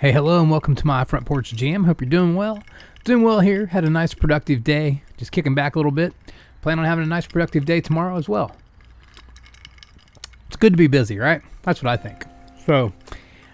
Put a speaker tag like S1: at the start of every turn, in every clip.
S1: Hey, hello, and welcome to my front porch jam. Hope you're doing well. Doing well here. Had a nice productive day. Just kicking back a little bit. Plan on having a nice productive day tomorrow as well. It's good to be busy, right? That's what I think. So,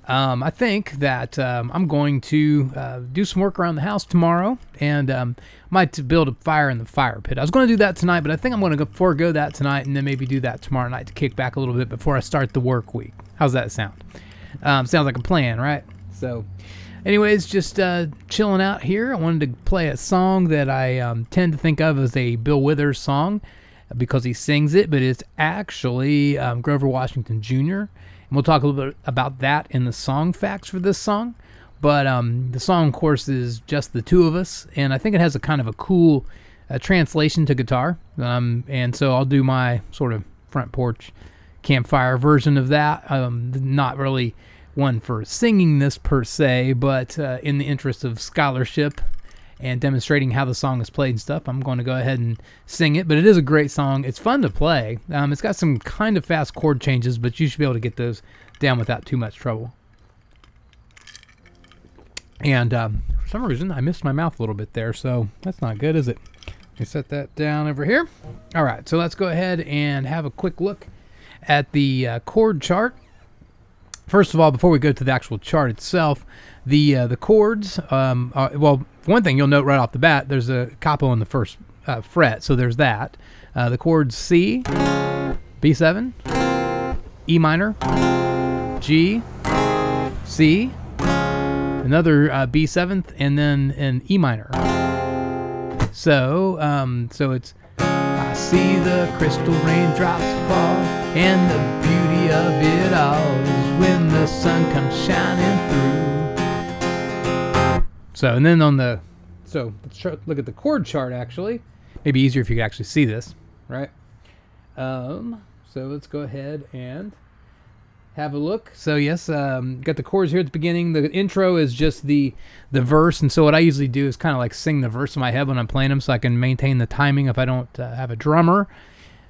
S1: I think that I'm going to do some work around the house tomorrow, and might build a fire in the fire pit. I was going to do that tonight, but I think I'm going to forego that tonight, and then maybe do that tomorrow night to kick back a little bit before I start the work week. How's that sound? Sounds like a plan, right? So, anyways, just chilling out here. I wanted to play a song that I tend to think of as a Bill Withers song because he sings it, but it's actually Grover Washington Jr., and we'll talk a little bit about that in the song facts for this song. But the song, of course, is Just the Two of Us, and I think it has a kind of a cool translation to guitar. And so I'll do my sort of front porch campfire version of that. Not really one for singing this per se, but in the interest of scholarship and demonstrating how the song is played and stuff, I'm going to go ahead and sing it. But it is a great song. It's fun to play. It's got some kind of fast chord changes, but you should be able to get those down without too much trouble. And for some reason, I missed my mouth a little bit there, so that's not good, is it? Let me set that down over here. All right, so let's go ahead and have a quick look at the chord chart. First of all, before we go to the actual chart itself, the chords, well, for one thing, you'll note right off the bat, there's a capo on the first fret, so there's that. The chords C, B7, E minor, G, C, another B7th, and then an E minor. So it's I see the crystal raindrops fall, and the beauty of it all is when the sun comes shining through. So, and then let's look at the chord chart actually. Maybe easier if you could actually see this, right? So let's go ahead and have a look. So yes, got the chords here at the beginning. The intro is just the verse, and so what I usually do is kind of like sing the verse in my head when I'm playing them, so I can maintain the timing if I don't have a drummer.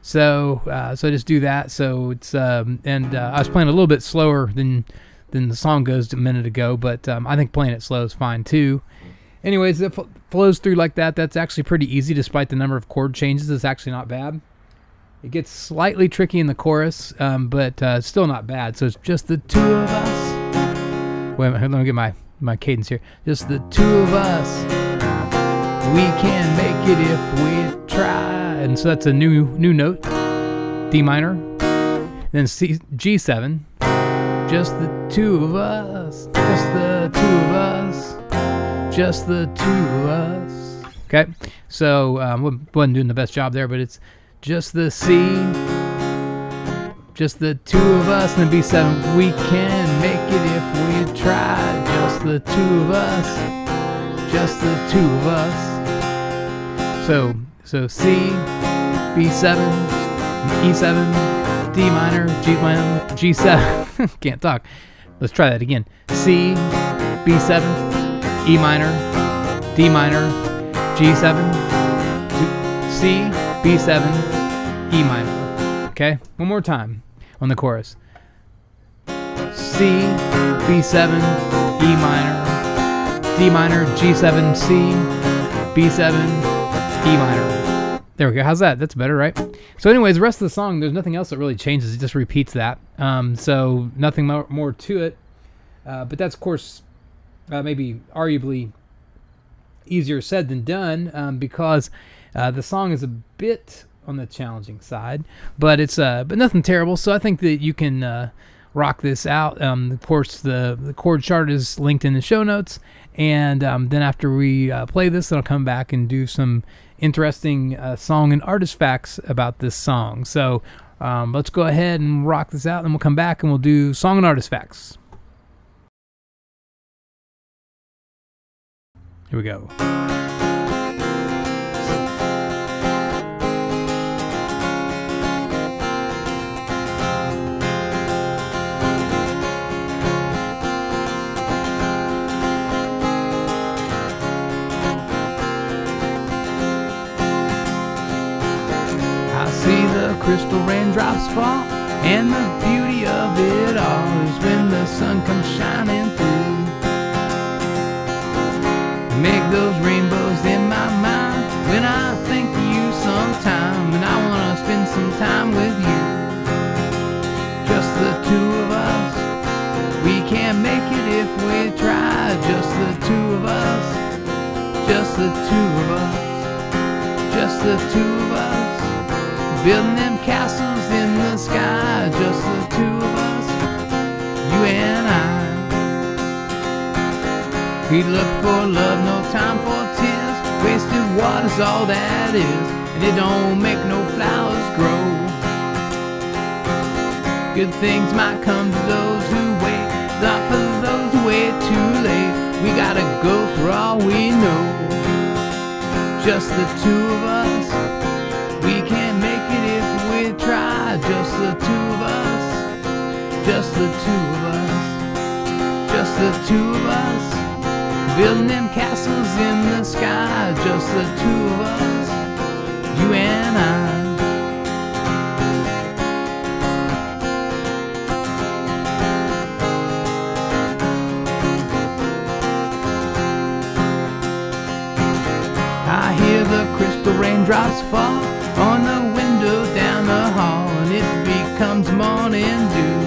S1: So I just do that. So it's I was playing a little bit slower than the song goes a minute ago, but I think playing it slow is fine too. Anyways, it flows through like that. That's actually pretty easy, despite the number of chord changes. It's actually not bad. It gets slightly tricky in the chorus, but still not bad. So it's just the two of us. Wait a minute, let me get my cadence here. Just the two of us. We can make it if we try. And so that's a new note. D minor. Then C, G7. Just the two of us. Just the two of us. Just the two of us. Okay. So wasn't doing the best job there, but it's just the C, just the two of us, and then B7. We can make it if we try. Just the two of us, just the two of us. So C, B7, E7, D minor, G minor, G7. Can't talk. Let's try that again. C, B7, E minor, D minor, G7, C, B7, E minor. Okay, one more time on the chorus. C, B7, E minor, D minor, G7, C, B7, E minor. There we go. How's that? That's better, right? So anyways, the rest of the song, there's nothing else that really changes. It just repeats that. So nothing more to it. But that's, of course, maybe arguably easier said than done because the song is a bit on the challenging side, but it's but nothing terrible. So I think that you can rock this out. Of course, the chord chart is linked in the show notes, and then after we play this, I'll come back and do some interesting song and artist facts about this song. So let's go ahead and rock this out, and we'll come back and we'll do song and artist facts. Here we go. See the crystal raindrops fall, and the beauty of it all is when the sun comes shining through. the two of us, just the two of us, building them castles in the sky, just the two of us, you and I. We look for love, no time for tears, wasted water's all that is, and it don't make no flowers grow. Good things might come to those who wait, not for those who wait too late. We gotta go for all we know, just the two of us. We can't make it if we try, just the two of us, just the two of us, just the two of us, building them castles in the sky, just the two of us, you and I. I hear the crystal raindrops fall on the window down the hall, and it becomes morning dew.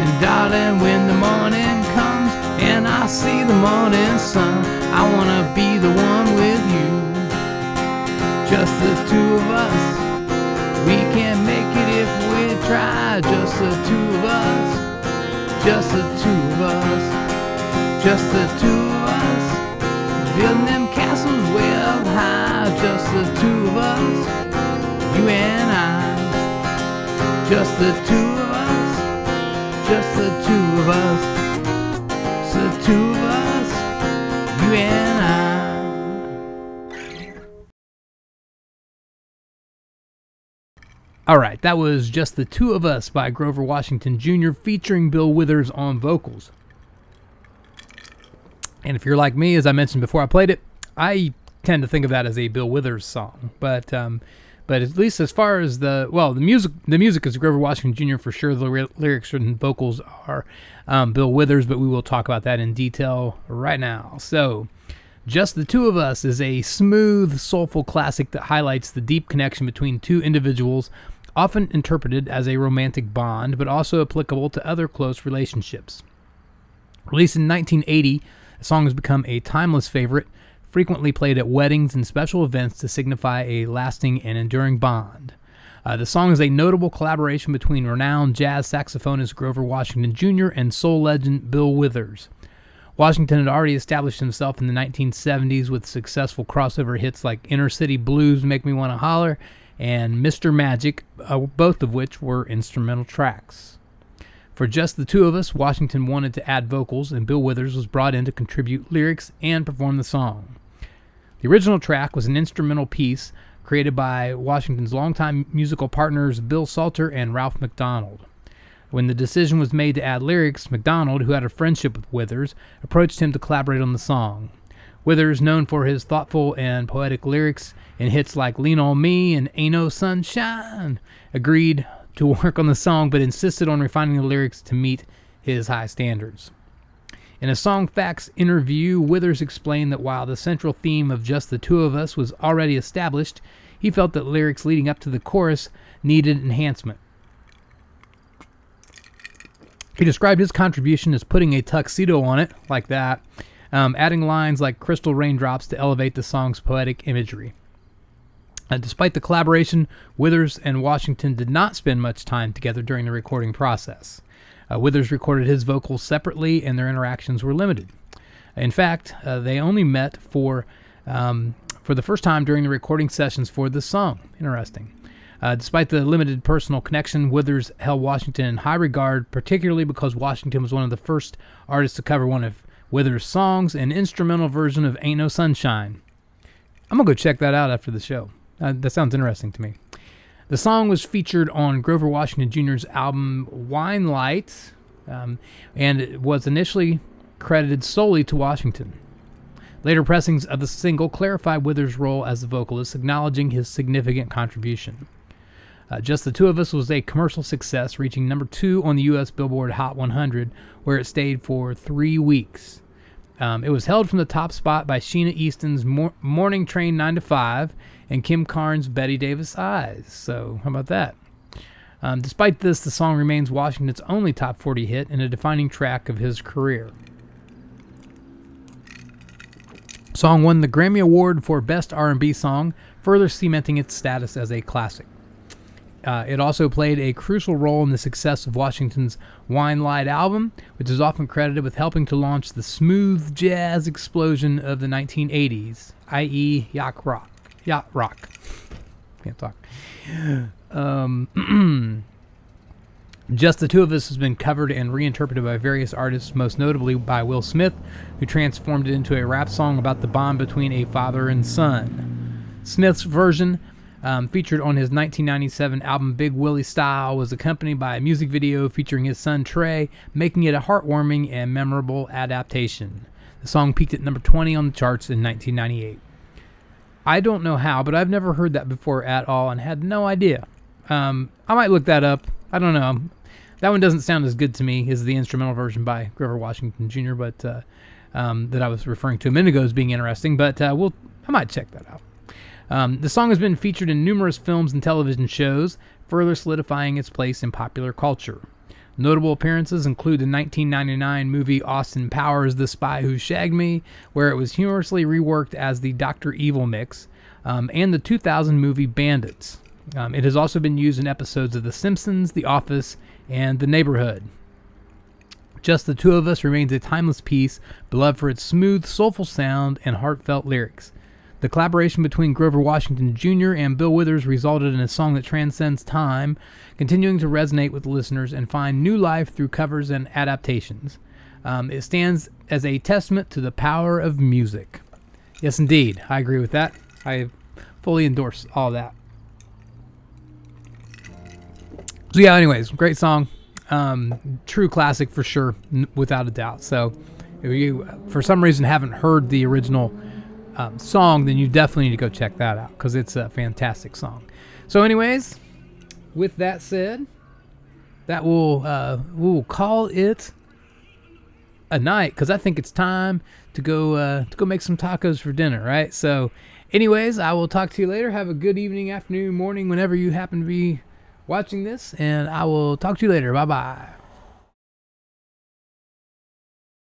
S1: And darling, when the morning comes and I see the morning sun, I wanna be the one with you, just the two of us. We can't make it if we try, just the two of us, just the two of us, just the two of us, building them castles way up high, just the two of us, you and I, just the two of us, just the two of us, just the two of us, you and I. Alright, that was Just the Two of Us by Grover Washington Jr. featuring Bill Withers on vocals. And if you're like me, as I mentioned before I played it, I tend to think of that as a Bill Withers song. But at least as far as the music is Grover Washington Jr. for sure. The lyrics and vocals are Bill Withers, but we will talk about that in detail right now. So, Just the Two of Us is a smooth, soulful classic that highlights the deep connection between two individuals, often interpreted as a romantic bond, but also applicable to other close relationships. Released in 1980, the song has become a timeless favorite, frequently played at weddings and special events to signify a lasting and enduring bond. The song is a notable collaboration between renowned jazz saxophonist Grover Washington Jr. and soul legend Bill Withers. Washington had already established himself in the 1970s with successful crossover hits like Inner City Blues, Make Me Wanna Holler, and Mr. Magic, both of which were instrumental tracks. For Just the Two of Us, Washington wanted to add vocals, and Bill Withers was brought in to contribute lyrics and perform the song. The original track was an instrumental piece created by Washington's longtime musical partners Bill Salter and Ralph McDonald. When the decision was made to add lyrics, McDonald, who had a friendship with Withers, approached him to collaborate on the song. Withers, known for his thoughtful and poetic lyrics in hits like Lean on Me and Ain't No Sunshine, agreed to work on the song, but insisted on refining the lyrics to meet his high standards. In a Song Facts interview, Withers explained that while the central theme of Just the Two of Us was already established, he felt that lyrics leading up to the chorus needed enhancement. He described his contribution as putting a tuxedo on it, like that, adding lines like crystal raindrops to elevate the song's poetic imagery. Despite the collaboration, Withers and Washington did not spend much time together during the recording process. Withers recorded his vocals separately, and their interactions were limited. In fact, they only met for the first time during the recording sessions for this song. Interesting. Despite the limited personal connection, Withers held Washington in high regard, particularly because Washington was one of the first artists to cover one of Withers' songs, an instrumental version of Ain't No Sunshine. I'm going to go check that out after the show. That sounds interesting to me. The song was featured on Grover Washington Jr.'s album Wine Light, and it was initially credited solely to Washington. Later pressings of the single clarified Withers' role as the vocalist, acknowledging his significant contribution. Just the Two of Us was a commercial success, reaching number 2 on the U.S. Billboard Hot 100, where it stayed for 3 weeks. It was held from the top spot by Sheena Easton's Morning Train 9 to 5 and Kim Carnes' Betty Davis Eyes. So, how about that? Despite this, the song remains Washington's only top 40 hit and a defining track of his career. Song won the Grammy Award for Best R&B Song, further cementing its status as a classic. It also played a crucial role in the success of Washington's Wine Light album, which is often credited with helping to launch the smooth jazz explosion of the 1980s, i.e. yacht rock. Can't talk. Just the Two of Us has been covered and reinterpreted by various artists, most notably by Will Smith, who transformed it into a rap song about the bond between a father and son. Smith's version, featured on his 1997 album Big Willie Style, was accompanied by a music video featuring his son Trey, making it a heartwarming and memorable adaptation. The song peaked at number 20 on the charts in 1998. I don't know how, but I've never heard that before at all and had no idea. I might look that up. I don't know. That one doesn't sound as good to me as the instrumental version by Grover Washington Jr., but that I was referring to a minute ago as being interesting, but I might check that out. The song has been featured in numerous films and television shows, further solidifying its place in popular culture. Notable appearances include the 1999 movie Austin Powers' The Spy Who Shagged Me, where it was humorously reworked as the Dr. Evil mix, and the 2000 movie Bandits. It has also been used in episodes of The Simpsons, The Office, and The Neighborhood. Just the Two of Us remains a timeless piece, beloved for its smooth, soulful sound and heartfelt lyrics. The collaboration between Grover Washington Jr. and Bill Withers resulted in a song that transcends time, continuing to resonate with listeners and find new life through covers and adaptations. It stands as a testament to the power of music. Yes, indeed. I agree with that. I fully endorse all that. So yeah, anyways, great song. True classic for sure, without a doubt. So if you, for some reason, haven't heard the original song, then you definitely need to go check that out because it's a fantastic song. So anyways, with that said, that we'll call it a night because I think it's time to go make some tacos for dinner, right? So anyways, I will talk to you later. Have a good evening, afternoon, morning, whenever you happen to be watching this, and I will talk to you later. Bye bye.